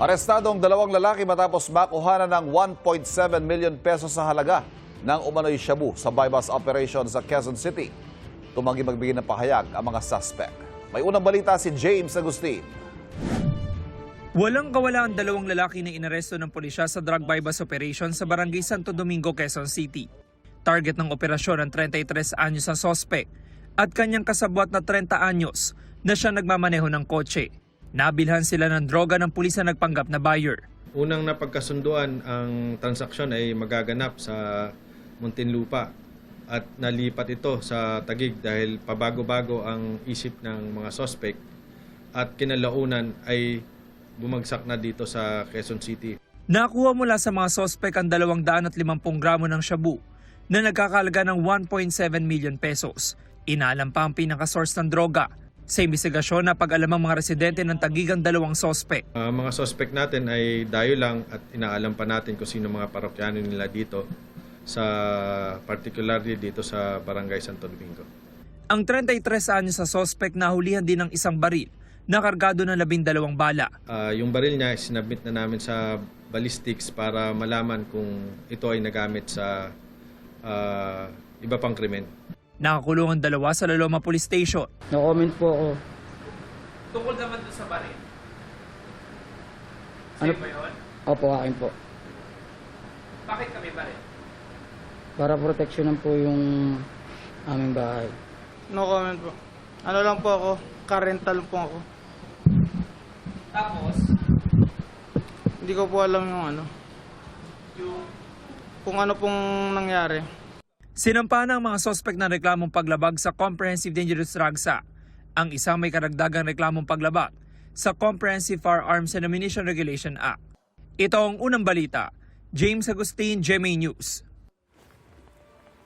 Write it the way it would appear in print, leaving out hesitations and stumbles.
Arestado ang dalawang lalaki matapos makuhanan ng 1.7 million pesos sa halaga ng umano'y shabu sa bypass operation sa Quezon City. Tumanggi magbigay ng pahayag ang mga suspect. May unang balita si James Agustin. Walang kawala ang dalawang lalaki na inaresto ng pulisya sa drug bypass operation sa Barangay Santo Domingo, Quezon City. Target ng operasyon ang 33 anyos na sospek at kanyang kasabwat na 30 anyos na siya nagmamaneho ng kotse. Nabilhan sila ng droga ng pulis na nagpanggap na buyer. Unang napagkasunduan ang transaksyon ay magaganap sa Muntinlupa at nalipat ito sa Taguig dahil pabago-bago ang isip ng mga sospek at kinalaunan ay bumagsak na dito sa Quezon City. Nakuha mula sa mga sospek ang 250 gramo ng shabu na nagkakalaga ng 1.7 million pesos. Inaalam pa ang pinaka-source ng droga. Sa imbestigasyon na pag-alam ang mga residente ng Taguig ang dalawang sospek. Mga sospek natin ay dayo lang at inaalam pa natin kung sino mga parokyano nila dito, sa particularly dito sa Barangay Santo Domingo. Ang 33 anyos sa sospek nahulihan din ng isang baril na kargado ng 12 bala. Yung baril niya sinabit na namin sa ballistics para malaman kung ito ay nagamit sa iba pang krimen. Nakakulong ang dalawa sa Laloma Police Station. No-comment po ako. Tungkol naman doon sa baril. Ano? ba yun? Opo, akin po. Bakit kami baril? Para proteksyonan po yung aming bahay. No comment po. Ano lang po ako, car-rental po ako. Tapos, Hindi ko po alam yung ano, kung ano pong nangyari. sinampa ng mga sospek ng reklamong paglabag sa Comprehensive Dangerous Drugs Act. Ang isang may karagdagang reklamong paglabag sa Comprehensive Firearms and Ammunition Regulation Act. Ito ang unang balita. James Agustin, GMA News.